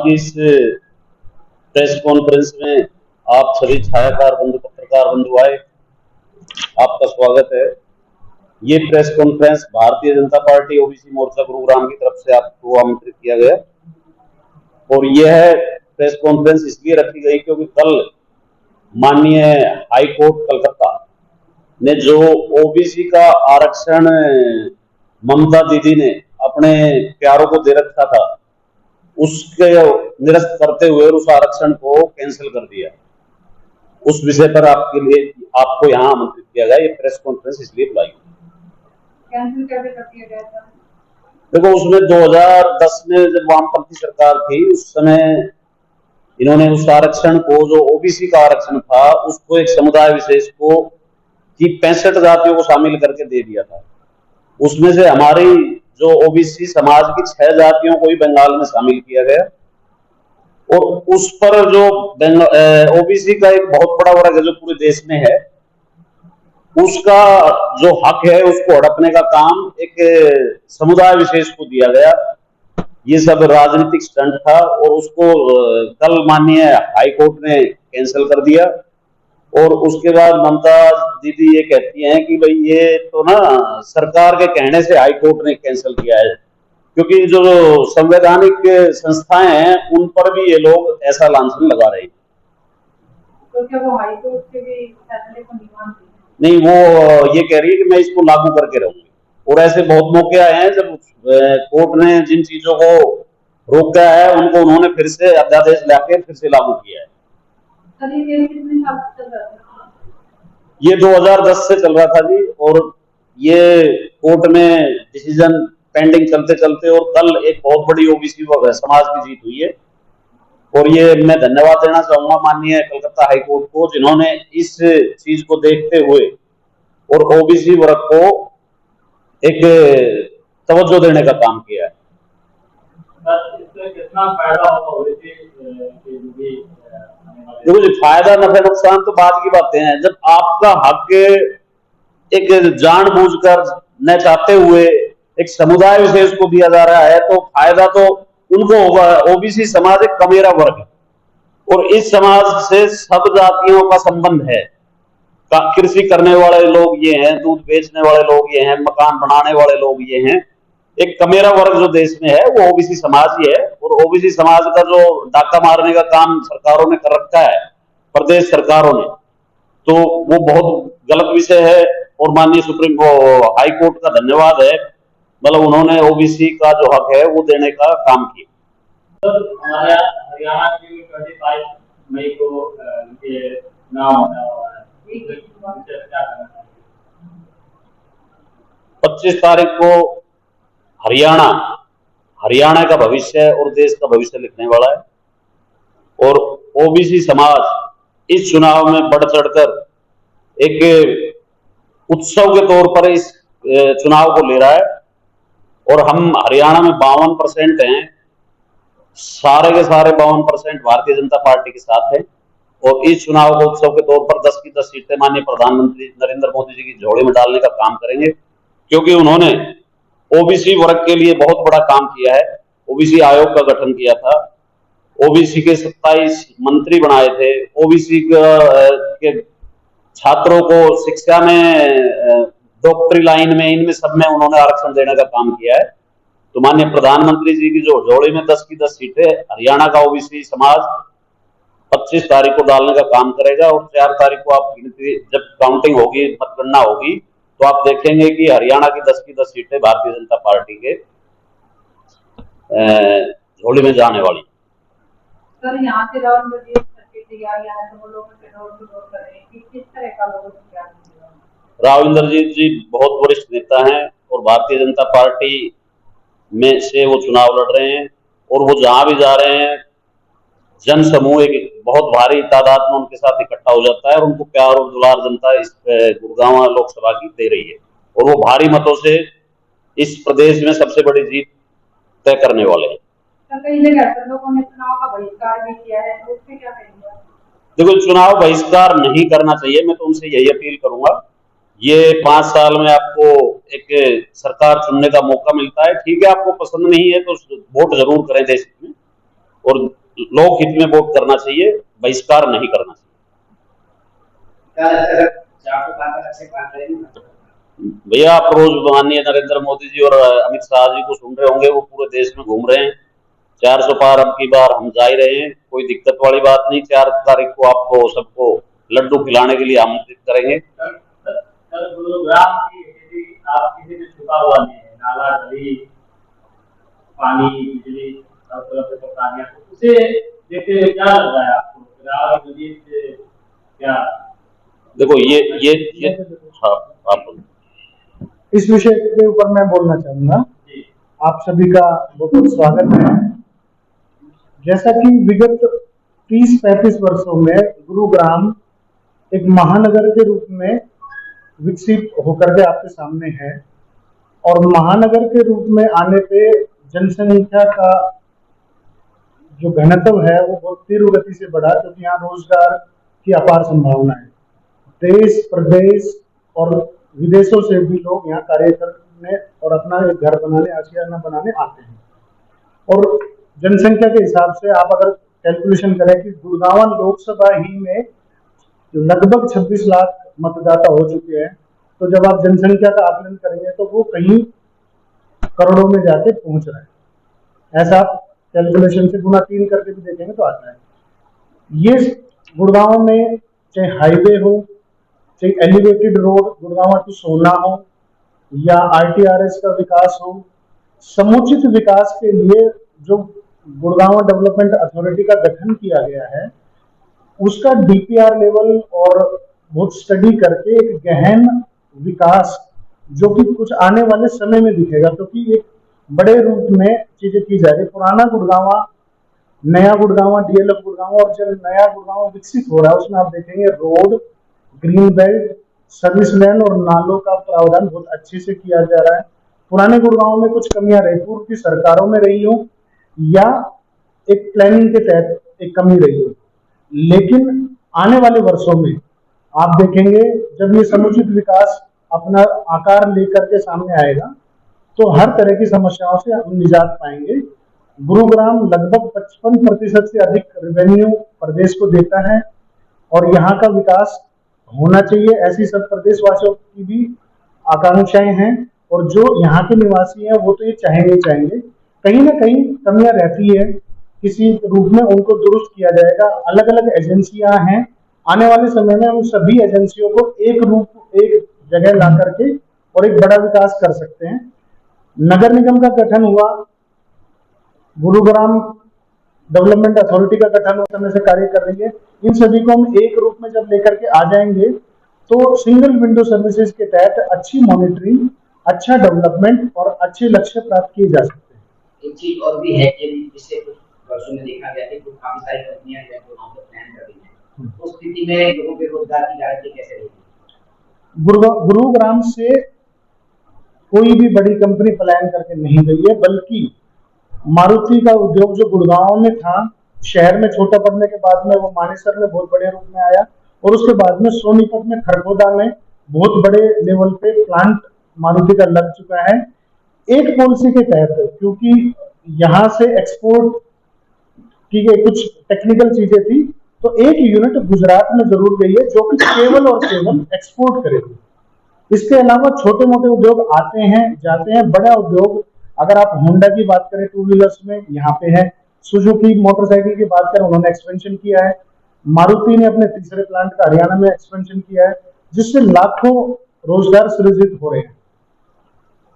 की इस press conference में आप सभी छायाकार बंधु, पत्रकार बंधु आए, आपका स्वागत है। ये press conference Bharatiya Janata party OBC मोर्चा गुरुग्राम की तरफ से आपको आमंत्रित किया गया और यह प्रेस कॉन्फ्रेंस इसलिए रखी गई क्योंकि कल माननीय हाई कोर्ट कलकत्ता ने जो ओबीसी का आरक्षण ममता दीदी ने अपने प्यारों को दे रखा था, उसके निरस्त करते हुए उस आरक्षण को कैंसिल कर दिया। उस विषय पर आपके लिए आपको यहाँ आमंत्रित किया गया। ये प्रेस कॉन्फ्रेंस इसलिए बुलाई। कैंसिल कैसे कर दिया गया था? देखो, उसमें 2010 में जब वामपंथी सरकार थी, उस समय इन्होंने उस आरक्षण को, जो ओबीसी का आरक्षण था, उसको एक समुदाय विशेष को की 65 जातियों को शामिल करके दे दिया था। उसमें से हमारी जो ओबीसी समाज की 6 जातियों को भी बंगाल में शामिल किया गया और उस पर जो ओबीसी का एक बहुत बड़ा वर्ग है जो पूरे देश में है, उसका जो हक है उसको हड़पने का काम एक समुदाय विशेष को दिया गया। ये सब राजनीतिक स्टंट था और उसको कल माननीय हाई कोर्ट ने कैंसिल कर दिया। और उसके बाद ममता दीदी ये कहती हैं कि भाई ये तो ना सरकार के कहने से हाई कोर्ट ने कैंसिल किया है, क्योंकि जो संवैधानिक संस्थाएं हैं उन पर भी ये लोग ऐसा लांछन लगा रहे हैं। तो क्या वो हाई कोर्ट के भी फैसले को नहीं मानती? नहीं, वो ये कह रही है कि मैं इसको लागू करके रहूंगी। और ऐसे बहुत मौके आए हैं जब कोर्ट ने जिन चीजों को रोका है उनको उन्होंने फिर से अध्यादेश लाके फिर से लागू किया है। ये 2010 से चल रहा था जी, और ये कोर्ट में डिसीजन पेंडिंग चलते चलते और कल एक बहुत बड़ी ओबीसी समाज की जीत हुई है। और ये मैं धन्यवाद देना चाहूंगा माननीय कलकत्ता हाई कोर्ट को, जिन्होंने इस चीज को देखते हुए और ओबीसी वर्ग को एक तवज्जो देने का काम किया है। इससे कितना फायदा होगा? देखो जी, फायदा नफे नुकसान तो बाद की बातें हैं। जब आपका हक एक जानबूझकर न चाहते हुए एक समुदाय विशेष को दिया जा रहा है तो फायदा तो उनको होगा। ओबीसी समाज एक कमेरा वर्ग है और इस समाज से सब जातियों का संबंध है। कृषि करने वाले लोग ये हैं, दूध बेचने वाले लोग ये हैं, मकान बनाने वाले लोग ये हैं। एक कमेरा वर्ग जो देश में है वो ओबीसी समाज ही है। और ओबीसी समाज का जो डाका मारने का काम सरकारों ने कर रखा है, प्रदेश सरकारों ने, तो वो बहुत गलत विषय है। और माननीय सुप्रीम हाई कोर्ट का धन्यवाद है, मतलब उन्होंने ओबीसी का जो हक है वो देने का काम किया। हमारा हरियाणा की 25 मई को ये नाम होने वाला है, 25 तारीख को हरियाणा का भविष्य और देश का भविष्य लिखने वाला है। और ओबीसी समाज इस चुनाव में बढ़ चढ़कर एक उत्सव के तौर पर इस चुनाव को ले रहा है। और हम हरियाणा में 52% हैं, सारे के सारे 52% भारतीय जनता पार्टी के साथ हैं। और इस चुनाव को उत्सव के तौर पर 10 की 10 सीटें माननीय प्रधानमंत्री नरेंद्र मोदी जी की झोली में डालने का काम करेंगे, क्योंकि उन्होंने ओबीसी वर्ग के लिए बहुत बड़ा काम किया है। ओबीसी आयोग का गठन किया था, ओबीसी के 27 मंत्री बनाए थे, ओबीसी के छात्रों को शिक्षा में, डॉक्टरी लाइन में, इनमें सब में उन्होंने आरक्षण देने का काम किया है। तो माननीय प्रधानमंत्री जी की जो झोली में 10 की 10 सीटें हरियाणा का ओबीसी समाज 25 तारीख को डालने का काम करेगा। और 4 तारीख को आप गिनती, जब काउंटिंग होगी, मतगणना होगी, तो आप देखेंगे कि हरियाणा की 10 की 10 सीटें भारतीय जनता पार्टी के झोली में जाने वाली। सर, यहाँ से राहुल किस तरह का लोग राविंदर जी बहुत वरिष्ठ नेता हैं और भारतीय जनता पार्टी में से वो चुनाव लड़ रहे हैं। और वो जहां भी जा रहे हैं, जन समूह एक बहुत भारी तादाद में उनके साथ इकट्ठा हो जाता है और उनको प्यार और दुलार जनता इस गुड़गांव लोकसभा की दे रही है। और वो भारी मतों से इस प्रदेश में सबसे बड़ी जीत तय करने वाले हैं। कई जगह लोगों ने चुनाव का बहिष्कार भी किया है, तो उससे क्या कहेंगे? देखो, चुनाव बहिष्कार नहीं करना चाहिए। मैं तो उनसे यही अपील करूंगा, ये 5 साल में आपको एक सरकार चुनने का मौका मिलता है। ठीक है, आपको पसंद नहीं है तो वोट जरूर करें देश में, और लोक हित में वोट करना चाहिए, बहिष्कार नहीं करना चाहिए। भैया आप रोज माननीय नरेंद्र मोदी जी और अमित शाह जी को सुन रहे होंगे, वो पूरे देश में घूम रहे हैं, 400 पार अब की बार हम जा ही रहे हैं, कोई दिक्कत वाली बात नहीं। 4 तारीख को आपको सबको लड्डू खिलाने के लिए आमंत्रित करेंगे। सर गुरुग्राम की स्थिति आप किसी से छुपा हुआ नहीं है, नाला गली पानी बिजली सब तरह से परेशानियां, उसे देखते हुए क्या लग रहा है आपको? राहुल गांधी से क्या देखो ये हाँ आप बोलो। इस विषय के ऊपर मैं बोलना चाहूंगा। जी आप सभी का बहुत बहुत स्वागत है। जैसा कि विगत 30-35 वर्षों में गुरुग्राम एक महानगर के रूप में विकसित होकर के आपके सामने है, और महानगर के रूप में आने पे जनसंख्या का जो घनत्व है वो बहुत तीव्र गति से बढ़ा, क्योंकि यहाँ रोजगार की अपार संभावना है। देश प्रदेश और विदेशों से भी लोग यहाँ कार्य करने और अपना एक घर बनाने, आशियाना बनाने आते हैं। और जनसंख्या के हिसाब से आप अगर कैलकुलेशन करें कि गुड़गांव लोकसभा ही में लगभग 26 लाख मतदाता हो चुके हैं, तो जब आप जनसंख्या का आकलन करेंगे तो वो कहीं करोड़ों में जाके पहुंच रहा है। ऐसा आप कैलकुलेशन से गुना 3 करके भी देखेंगे तो आता है। ये गुड़गांव में चाहे हाईवे हो, चाहे एलिवेटेड रोड गुड़गांव टू सोना हो, या आरटीआरएस का विकास हो, समुचित विकास के लिए जो गुड़गांव डेवलपमेंट अथॉरिटी का गठन किया गया है, उसका डीपीआर लेवल और बहुत स्टडी करके एक गहन विकास जो कि कुछ आने वाले समय में दिखेगा, क्योंकि एक बड़े रूप में चीजें की जा रही। पुराना गुड़गांव, नया गुड़गांव, डीएलएफ गुड़गांव, और जब नया गुड़गांव विकसित हो रहा है उसमें आप देखेंगे road, green belt, service land और नालों का प्रावधान बहुत अच्छे से किया जा रहा है। पुराने गुड़गांव में कुछ कमियां रही, पूर्व की सरकारों में रही हो या एक प्लानिंग के तहत एक कमी रही हो, लेकिन आने वाले वर्षों में आप देखेंगे जब ये समुचित विकास अपना आकार लेकर के सामने आएगा तो हर तरह की समस्याओं से हम निजात पाएंगे। गुरुग्राम लगभग 55% से अधिक रेवेन्यू प्रदेश को देता है और यहाँ का विकास होना चाहिए, ऐसी सब प्रदेशवासियों की भी आकांक्षाएं हैं, और जो यहाँ के निवासी हैं वो तो ये चाहेंगे। कहीं ना कहीं कमियां रहती है, किसी रूप में उनको दुरुस्त किया जाएगा। अलग अलग एजेंसियां हैं, आने वाले समय में हम सभी एजेंसियों को एक जगह ला करके और एक बड़ा विकास कर सकते हैं। नगर निगम का गठन हुआ, गुरुग्राम डेवलपमेंट अथॉरिटी का गठन उस समय से कार्य कर रही है। इन सभी को हम एक रूप में जब लेकर के आ जाएंगे तो सिंगल विंडो सर्विसेज के तहत अच्छी मॉनिटरिंग, अच्छा डेवलपमेंट और अच्छे लक्ष्य प्राप्त किए जा सकते हैं। एक चीज और भी है कि पिछले कुछ वर्षों में देखा गया है कि काफी सारी कंपनियां जो प्लान कर रही हैं, उस स्थिति में लोगों के रोजगार की गारंटी कैसे रहेगी? गुरुग्राम से कोई भी बड़ी कंपनी पलायन करके नहीं गई है, बल्कि मारुति का उद्योग जो गुड़गांव में था, शहर में छोटा पड़ने के बाद में वो मानेसर में बहुत बड़े रूप में आया, और उसके बाद में सोनीपत में, खरगोदा में बहुत बड़े लेवल पे प्लांट मारुति का लग चुका है। एक पॉलिसी के तहत, क्योंकि यहाँ से एक्सपोर्ट की कुछ टेक्निकल चीजें थी, तो एक यूनिट गुजरात में जरूर गई है जो कि केवल और केवल एक्सपोर्ट करेगी। इसके अलावा छोटे मोटे उद्योग आते हैं जाते हैं, बड़ा उद्योग अगर आप होंडा की बात करें टू व्हीलर्स में यहाँ पे है, सुजुकी मोटरसाइकिल की बात करें उन्होंने एक्सपेंशन किया है, मारुति ने अपने तीसरे प्लांट का हरियाणा में एक्सपेंशन किया है, जिससे लाखों रोजगार सृजित हो रहे हैं।